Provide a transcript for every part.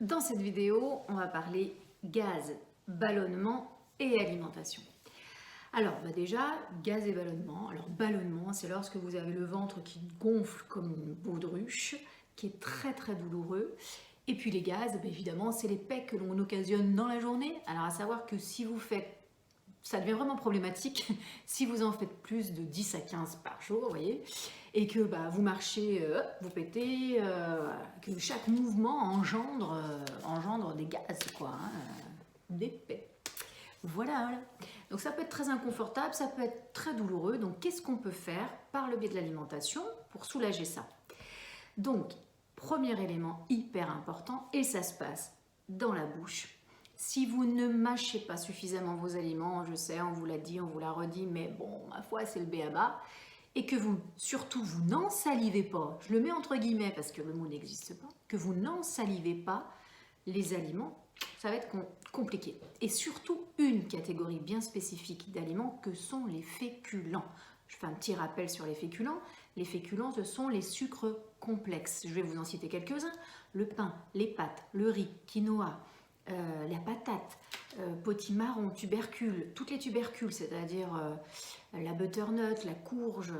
Dans cette vidéo, on va parler gaz, ballonnement et alimentation. Alors déjà, gaz et ballonnement. Alors ballonnement, c'est lorsque vous avez le ventre qui gonfle comme une baudruche, qui est très douloureux. Et puis les gaz, évidemment, c'est les pecs que l'on occasionne dans la journée. Alors à savoir que si vous faites, ça devient vraiment problématique si vous en faites plus de 10 à 15 par jour, vous voyez, et que vous marchez, vous pétez, que chaque mouvement engendre des gaz, quoi, hein, des pets. Voilà. Donc ça peut être très inconfortable, ça peut être très douloureux. Donc qu'est-ce qu'on peut faire par le biais de l'alimentation pour soulager ça? Donc, premier élément hyper important, et ça se passe dans la bouche. Si vous ne mâchez pas suffisamment vos aliments, je sais, on vous l'a dit, on vous l'a redit, mais bon, ma foi, c'est le b.a.-ba, et que surtout, vous n'en salivez pas, je le mets entre guillemets parce que le mot n'existe pas, que vous n'en salivez pas les aliments, ça va être compliqué. Et surtout, une catégorie bien spécifique d'aliments que sont les féculents. Je fais un petit rappel sur les féculents. Les féculents, ce sont les sucres complexes. Je vais vous en citer quelques-uns. Le pain, les pâtes, le riz, quinoa, la patate, potimarron, tubercules, toutes les tubercules, c'est-à-dire la butternut, la courge,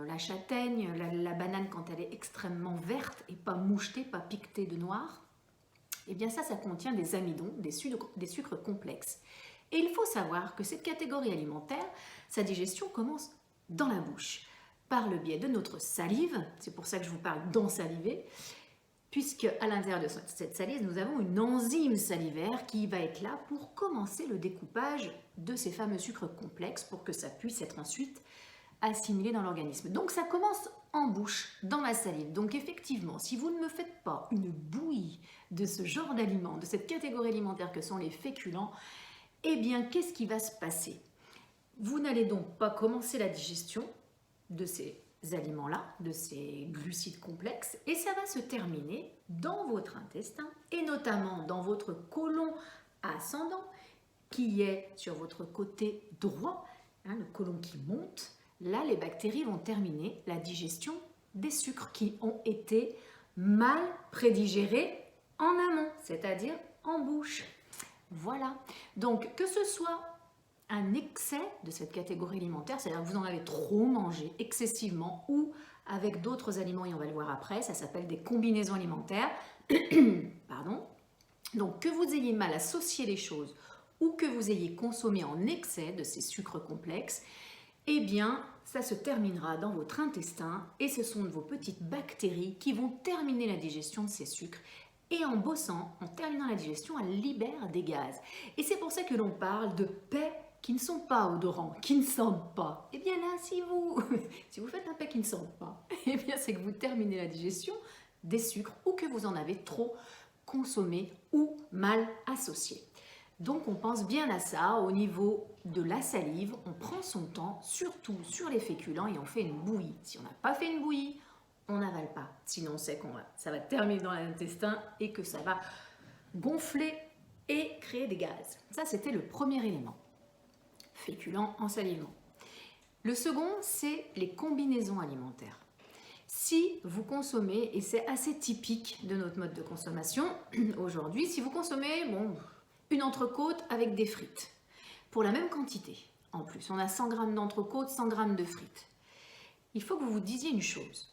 la châtaigne, la banane quand elle est extrêmement verte et pas mouchetée, pas piquetée de noir. Eh bien ça contient des amidons, des sucres complexes. Et il faut savoir que cette catégorie alimentaire, sa digestion commence dans la bouche, par le biais de notre salive, c'est pour ça que je vous parle d'ensaliver, puisque à l'intérieur de cette salive, nous avons une enzyme salivaire qui va être là pour commencer le découpage de ces fameux sucres complexes pour que ça puisse être ensuite assimilé dans l'organisme. Donc ça commence en bouche, dans la salive. Donc effectivement, si vous ne me faites pas une bouillie de ce genre d'aliments, de cette catégorie alimentaire que sont les féculents, eh bien qu'est-ce qui va se passer? Vous n'allez donc pas commencer la digestion de ces aliments-là, de ces glucides complexes, et ça va se terminer dans votre intestin, et notamment dans votre côlon ascendant, qui est sur votre côté droit, le côlon qui monte. Là, les bactéries vont terminer la digestion des sucres qui ont été mal prédigérés en amont, c'est-à-dire en bouche. Voilà. Donc, que ce soit un excès de cette catégorie alimentaire, c'est-à-dire que vous en avez trop mangé excessivement ou avec d'autres aliments, et on va le voir après, ça s'appelle des combinaisons alimentaires. Pardon. Donc, que vous ayez mal associé les choses ou que vous ayez consommé en excès de ces sucres complexes, eh bien, ça se terminera dans votre intestin et ce sont vos petites bactéries qui vont terminer la digestion de ces sucres. Et en bossant, en terminant la digestion, elles libèrent des gaz. Et c'est pour ça que l'on parle de pets qui ne sont pas odorants, qui ne sentent pas. Eh bien là, si vous faites un pet qui ne sent pas, eh bien c'est que vous terminez la digestion des sucres ou que vous en avez trop consommé ou mal associé. Donc on pense bien à ça au niveau de la salive, on prend son temps, surtout sur les féculents et on fait une bouillie. Si on n'a pas fait une bouillie, on n'avale pas. Sinon on sait ça va terminer dans l'intestin et que ça va gonfler et créer des gaz. Ça c'était le premier élément, féculents, ensalivement. Le second, c'est les combinaisons alimentaires. Si vous consommez, et c'est assez typique de notre mode de consommation aujourd'hui, si vous consommez, une entrecôte avec des frites, pour la même quantité. En plus, on a 100 g d'entrecôte, 100 g de frites. Il faut que vous vous disiez une chose.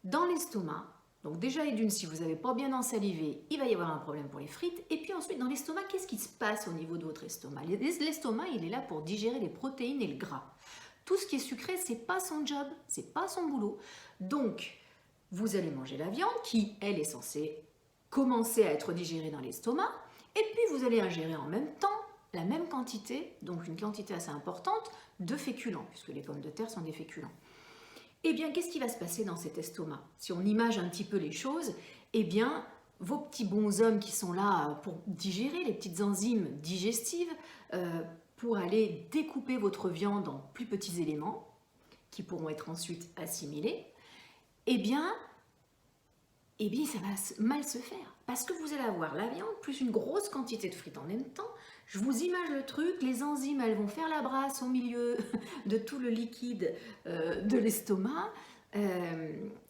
Dans l'estomac, donc déjà et d'une, si vous n'avez pas bien ensalivé, il va y avoir un problème pour les frites. Et puis ensuite, dans l'estomac, qu'est-ce qui se passe au niveau de votre estomac? L'estomac, il est là pour digérer les protéines et le gras. Tout ce qui est sucré, c'est pas son job, c'est pas son boulot. Donc, vous allez manger la viande qui, elle, est censée commencer à être digérée dans l'estomac. Et puis, vous allez ingérer en même temps la même quantité, donc une quantité assez importante, de féculents, puisque les pommes de terre sont des féculents. Eh bien, qu'est-ce qui va se passer dans cet estomac? Si on image un petit peu les choses, eh bien, vos petits bonshommes qui sont là pour digérer, les petites enzymes digestives, pour aller découper votre viande en plus petits éléments, qui pourront être ensuite assimilés, eh bien, ça va mal se faire. Parce que vous allez avoir la viande plus une grosse quantité de frites en même temps. Je vous image le truc, les enzymes, elles vont faire la brasse au milieu de tout le liquide de l'estomac.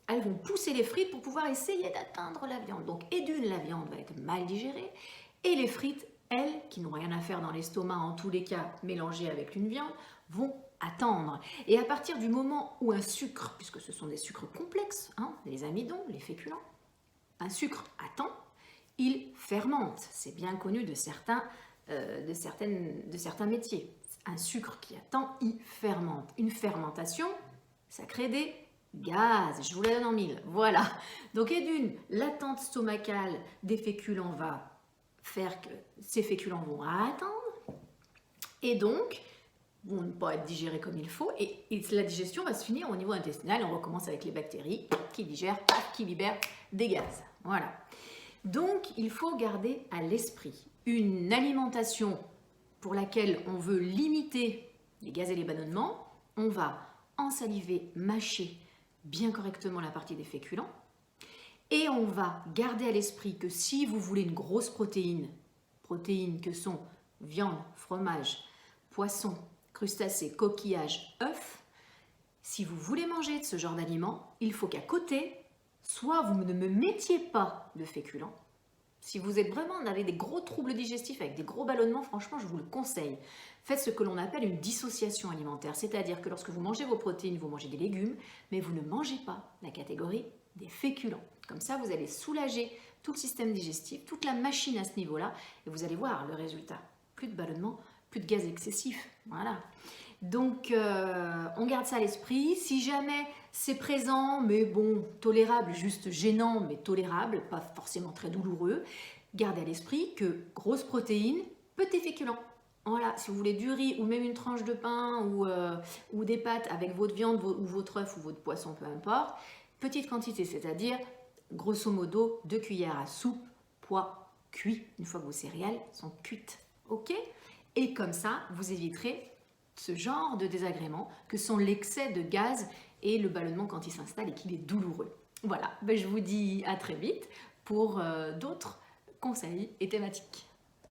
elles vont pousser les frites pour pouvoir essayer d'atteindre la viande. Donc, et d'une, la viande va être mal digérée, et les frites, elles, qui n'ont rien à faire dans l'estomac, en tous les cas, mélangées avec une viande, vont attendre. Et à partir du moment où un sucre, puisque ce sont des sucres complexes, hein, les amidons, les féculents, un sucre attend, il fermente. C'est bien connu de certains métiers. Un sucre qui attend, il fermente. Une fermentation, ça crée des gaz. Je vous la donne en mille. Voilà. Donc, et d'une, l'attente stomacale des féculents va faire que ces féculents vont attendre. Et donc, vont ne pas être digérés comme il faut. Et la digestion va se finir au niveau intestinal. On recommence avec les bactéries qui digèrent, qui libèrent des gaz. Voilà. Donc, il faut garder à l'esprit une alimentation pour laquelle on veut limiter les gaz et les ballonnements. On va ensaliver, mâcher bien correctement la partie des féculents. Et on va garder à l'esprit que si vous voulez une grosse protéine que sont viande, fromage, poisson, crustacés, coquillages, œufs, si vous voulez manger de ce genre d'aliments, il faut qu'à côté, soit vous ne me mettiez pas de féculents. Si vous êtes vraiment, vous avez des gros troubles digestifs avec des gros ballonnements, franchement, je vous le conseille. Faites ce que l'on appelle une dissociation alimentaire, c'est-à-dire que lorsque vous mangez vos protéines, vous mangez des légumes, mais vous ne mangez pas la catégorie des féculents. Comme ça, vous allez soulager tout le système digestif, toute la machine à ce niveau-là, et vous allez voir le résultat. Plus de ballonnements, plus de gaz excessif. Voilà. Donc, on garde ça à l'esprit. Si jamais c'est présent, mais bon, tolérable, juste gênant, mais tolérable, pas forcément très douloureux, gardez à l'esprit que grosse protéine, petit féculent. Voilà, si vous voulez du riz ou même une tranche de pain ou des pâtes avec votre viande ou votre œuf ou votre poisson, peu importe, petite quantité, c'est-à-dire grosso modo 2 cuillères à soupe, pois cuits, une fois que vos céréales sont cuites. Ok? Et comme ça, vous éviterez ce genre de désagréments que sont l'excès de gaz et le ballonnement quand il s'installe et qu'il est douloureux. Voilà, je vous dis à très vite pour d'autres conseils et thématiques.